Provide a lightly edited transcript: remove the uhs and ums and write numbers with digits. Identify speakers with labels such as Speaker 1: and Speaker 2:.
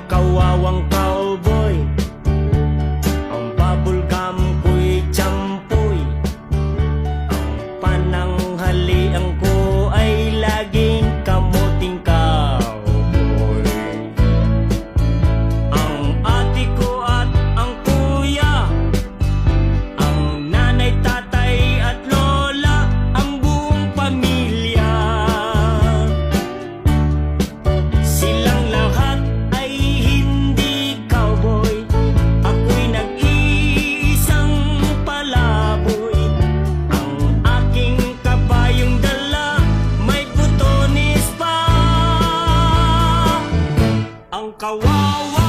Speaker 1: kawawang cowboy. Ang bubblegum ko'y tsampoy. Ang pananghalian ko ay laging kamuting cowboy. Ang ate ko at ang kuya, ang nanay, tatay at lola, ang buong pamilya, silang lahat ay hindi cowboy. Ako'y nag-iisang palaboy. Ang aking kabayong dala may putonis pa. Ang kawawa